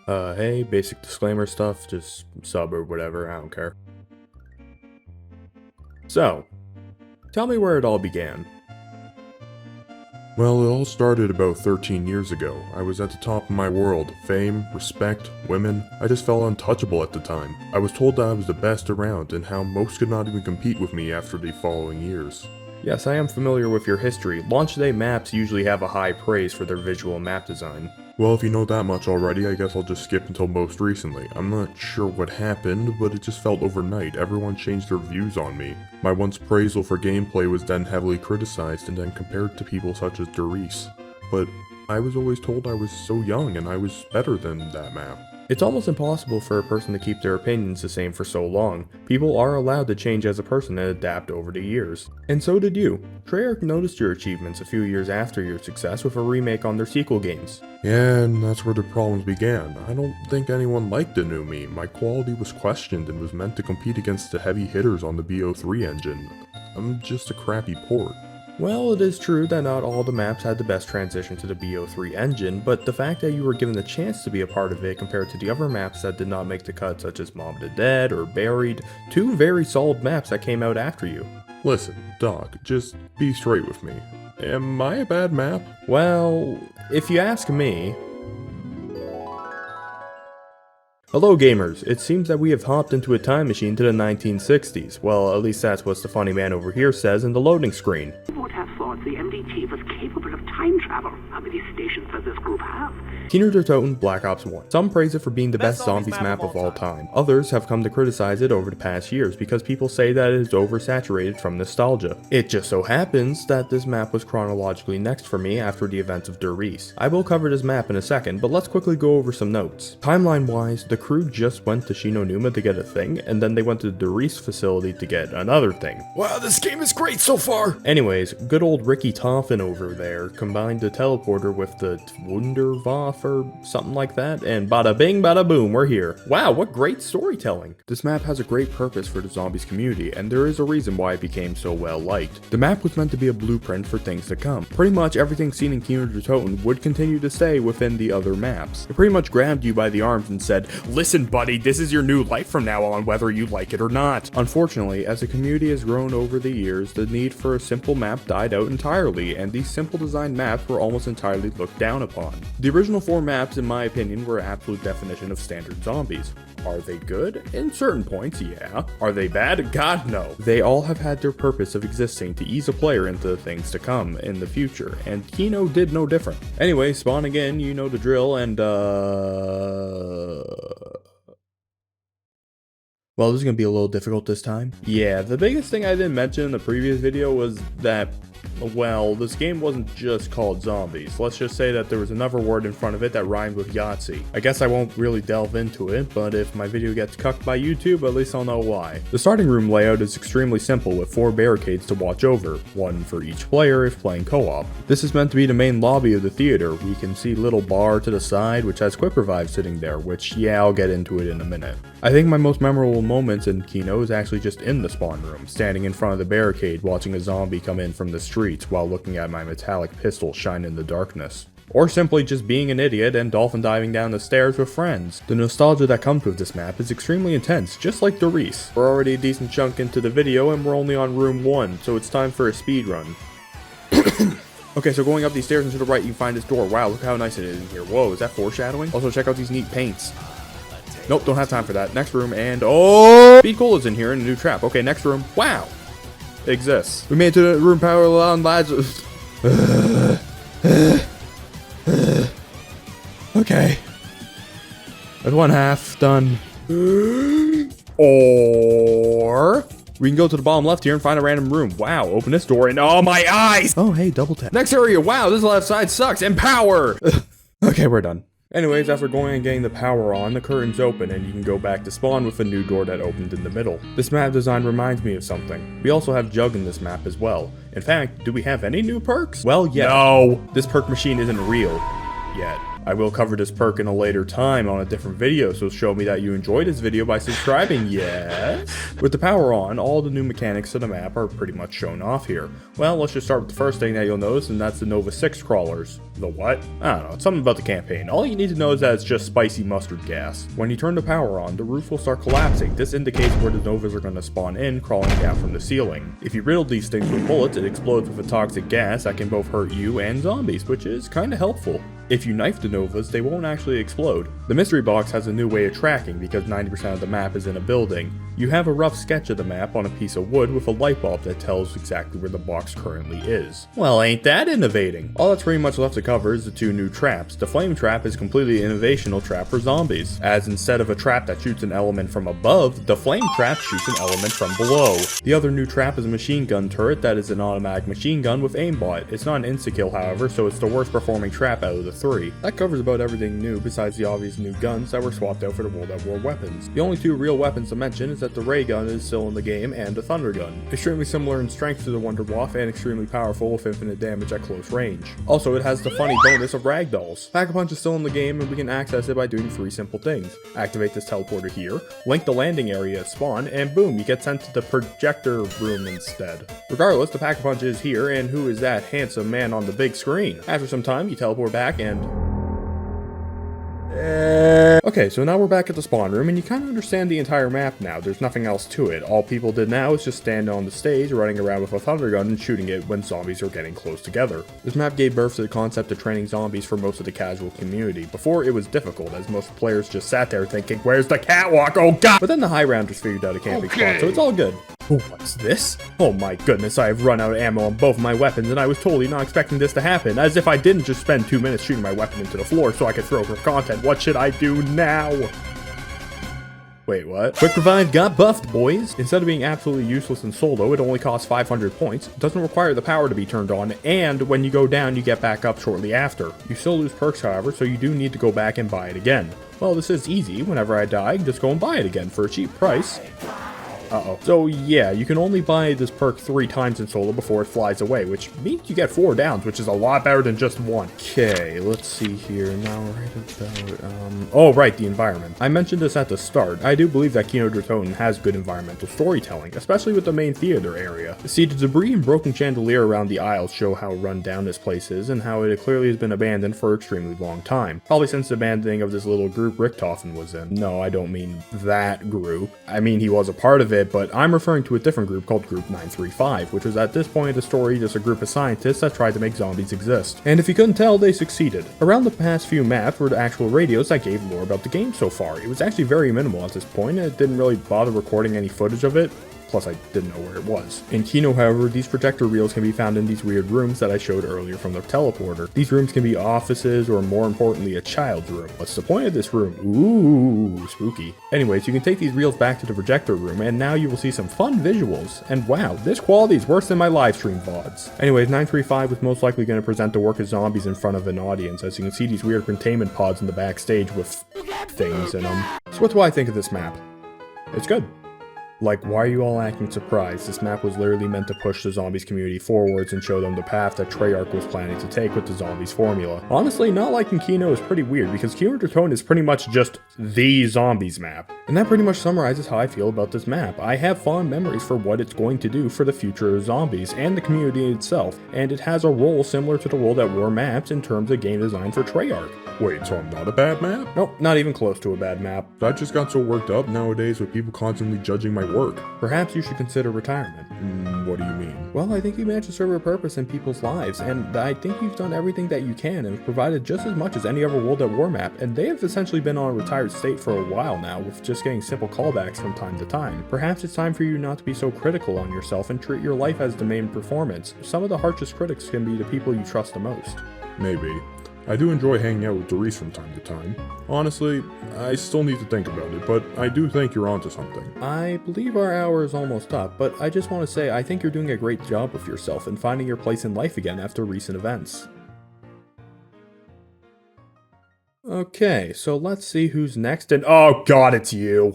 Hey, basic disclaimer stuff, just sub or whatever, I don't care. So, tell me where it all began. Well, it all started about 13 years ago. I was at the top of my world. Fame, respect, women. I just felt untouchable at the time. I was told that I was the best around and how most could not even compete with me after the following years. Yes, I am familiar with your history. Launch day maps usually have a high praise for their visual map design. Well, if you know that much already, I guess I'll just skip until most recently. I'm not sure what happened, but it just felt overnight. Everyone changed their views on me. My once praisal for gameplay was then heavily criticized and then compared to people such as Derice. But I was always told I was so young and I was better than that map. It's almost impossible for a person to keep their opinions the same for so long. People are allowed to change as a person and adapt over the years. And so did you. Treyarch noticed your achievements a few years after your success with a remake on their sequel games. Yeah, and that's where the problems began. I don't think anyone liked the new me. My quality was questioned and was meant to compete against the heavy hitters on the BO3 engine. I'm just a crappy port. Well, it is true that not all the maps had the best transition to the BO3 engine, but the fact that you were given the chance to be a part of it compared to the other maps that did not make the cut, such as Mob the Dead or Buried, two very solid maps that came out after you. Listen, Doc, just be straight with me. Am I a bad map? Well, if you ask me... Hello gamers, it seems that we have hopped into a time machine to the 1960s. Well, at least that's what the funny man over here says in the loading screen. Who would have thought the MDT was capable of time travel? How many stations does this group have? Keener der Toten Black Ops 1. Some praise it for being the best zombies map of all time. Others have come to criticize it over the past years because people say that it is oversaturated from nostalgia. It just so happens that this map was chronologically next for me after the events of Derice. I will cover this map in a second, but let's quickly go over some notes. Timeline wise, the crew just went to Shinonuma to get a thing, and then they went to the Derice facility to get another thing. Wow, this game is great so far! Anyways, good old Ricky Toffin over there combined the teleporter with the Wunderwaffe or something like that, and bada bing bada boom, we're here. Wow, what great storytelling. This map has a great purpose for the zombies community, and there is a reason why it became so well liked. The map was meant to be a blueprint for things to come. Pretty much everything seen in Keener der Toten would continue to stay within the other maps. It pretty much grabbed you by the arms and said, listen buddy, this is your new life from now on whether you like it or not. Unfortunately, as the community has grown over the years, the need for a simple map died out entirely, and these simple design maps were almost entirely looked down upon. The original four maps, in my opinion, were an absolute definition of standard zombies. Are they good? In certain points, yeah. Are they bad? God, no. They all have had their purpose of existing to ease a player into the things to come in the future, and Kino did no different. Anyway, spawn again, you know the drill, and well, this is going to be a little difficult this time. Yeah, the biggest thing I didn't mention in the previous video was that, well, this game wasn't just called Zombies. Let's just say that there was another word in front of it that rhymed with Yahtzee. I guess I won't really delve into it, but if my video gets cucked by YouTube, at least I'll know why. The starting room layout is extremely simple with 4 barricades to watch over, one for each player if playing co-op. This is meant to be the main lobby of the theater. We can see little bar to the side which has Quick Revive sitting there, which yeah, I'll get into it in a minute. I think my most memorable moments in Kino is actually just in the spawn room, standing in front of the barricade watching a zombie come in from the streets while looking at my metallic pistol shine in the darkness. Or simply just being an idiot and dolphin diving down the stairs with friends. The nostalgia that comes with this map is extremely intense, just like Derice. We're already a decent chunk into the video and we're only on room 1, so it's time for a speed run. Okay, so going up these stairs and to the right you can find this door. Wow, look how nice it is in here. Whoa, is that foreshadowing? Also check out these neat paints. Nope, don't have time for that. Next room, and oh! Speed Cola's in here in a new trap. Okay, next room. Wow! It exists. We made it to the room power on, lads. Okay. That's 1/2 done. Or we can go to the bottom left here and find a random room. Wow, open this door and oh my eyes! Oh hey, double tap. Next area, wow, this left side sucks. And power! Okay, we're done. Anyways, after going and getting the power on, the curtains open and you can go back to spawn with a new door that opened in the middle. This map design reminds me of something. We also have Jug in this map as well. In fact, do we have any new perks? Well, yeah. No! This perk machine isn't real. Yet. I will cover this perk in a later time on a different video, so show me that you enjoyed this video by subscribing, yes? With the power on, all the new mechanics of the map are pretty much shown off here. Well, let's just start with the first thing that you'll notice, and that's the Nova 6 crawlers. The what? I don't know, it's something about the campaign. All you need to know is that it's just spicy mustard gas. When you turn the power on, the roof will start collapsing. This indicates where the Novas are going to spawn in, crawling down from the ceiling. If you riddle these things with bullets, it explodes with a toxic gas that can both hurt you and zombies, which is kinda helpful. If you knife the Novas, they won't actually explode. The mystery box has a new way of tracking because 90% of the map is in a building. You have a rough sketch of the map on a piece of wood with a light bulb that tells exactly where the box currently is. Well, ain't that innovating? All that's pretty much left to cover is the two new traps. The flame trap is a completely innovational trap for zombies, as instead of a trap that shoots an element from above, the flame trap shoots an element from below. The other new trap is a machine gun turret that is an automatic machine gun with aimbot. It's not an insta-kill, however, so it's the worst performing trap out of the three. That covers about everything new besides the obvious new guns that were swapped out for the World at War weapons. The only two real weapons to mention is that the ray gun is still in the game and the thunder gun. Extremely similar in strength to the Wonderwaff and extremely powerful with infinite damage at close range. Also, it has the funny bonus of ragdolls. Pack-a-Punch is still in the game and we can access it by doing three simple things. Activate this teleporter here, link the landing area at spawn, and boom, you get sent to the projector room instead. Regardless, the Pack-a-Punch is here, and who is that handsome man on the big screen? After some time, you teleport back and... Okay, so now we're back at the spawn room, and you kind of understand the entire map now. There's nothing else to it. All people did now is just stand on the stage, running around with a thunder gun and shooting it when zombies are getting close together. This map gave birth to the concept of training zombies for most of the casual community. Before, it was difficult, as most players just sat there thinking, where's the catwalk? Oh god! But then the high rounders figured out a camping spot, so it's all good. Oh, what's this? Oh my goodness, I have run out of ammo on both my weapons, and I was totally not expecting this to happen. As if I didn't just spend 2 minutes shooting my weapon into the floor so I could throw for content. What should I do now? Wait, what? Quick Revive got buffed, boys! Instead of being absolutely useless in solo, it only costs 500 points, doesn't require the power to be turned on, and when you go down, you get back up shortly after. You still lose perks, however, so you do need to go back and buy it again. Well, this is easy. Whenever I die, I can just go and buy it again for a cheap price. Uh-oh. So yeah, you can only buy this perk 3 times in solo before it flies away, which means you get 4 downs, which is a lot better than just 1. Okay, let's see here. Now right about, oh right, the environment. I mentioned this at the start. I do believe that Deltarune has good environmental storytelling, especially with the main theater area. See, the debris and broken chandelier around the aisles show how run down this place is and how it clearly has been abandoned for an extremely long time. Probably since the abandoning of this little group Richtofen was in. No, I don't mean that group. I mean, he was a part of it, but I'm referring to a different group called Group 935, which was at this point of the story just a group of scientists that tried to make zombies exist. And if you couldn't tell, they succeeded. Around the past few maps were the actual radios that gave lore about the game so far. It was actually very minimal at this point, and it didn't really bother recording any footage of it. Plus, I didn't know where it was. In Kino, however, these projector reels can be found in these weird rooms that I showed earlier from the teleporter. These rooms can be offices, or more importantly, a child's room. What's the point of this room? Ooh, spooky. Anyways, you can take these reels back to the projector room, and now you will see some fun visuals. And wow, this quality is worse than my live stream VODs. Anyways, 935 was most likely going to present the work of zombies in front of an audience, as you can see these weird containment pods in the backstage with things in them. So what do I think of this map? It's good. Like, why are you all acting surprised? This map was literally meant to push the zombies community forwards and show them the path that Treyarch was planning to take with the zombies formula. Honestly, not liking Kino is pretty weird because Deltarune is pretty much just the zombies map. And that pretty much summarizes how I feel about this map. I have fond memories for what it's going to do for the future of zombies and the community itself, and it has a role similar to the World at War maps in terms of game design for Treyarch. Wait, so I'm not a bad map? Nope, not even close to a bad map. I just got so worked up nowadays with people constantly judging my work. Perhaps you should consider retirement. What do you mean? Well, I think you managed to serve a purpose in people's lives, and I think you've done everything that you can and provided just as much as any other World at War map, and they have essentially been on a retired state for a while now, with just getting simple callbacks from time to time. Perhaps it's time for you not to be so critical on yourself and treat your life as the main performance. Some of the harshest critics can be the people you trust the most. Maybe. I do enjoy hanging out with Doris from time to time. Honestly, I still need to think about it, but I do think you're onto something. I believe our hour is almost up, but I just want to say I think you're doing a great job with yourself and finding your place in life again after recent events. Okay, so let's see who's next, and oh god, it's you!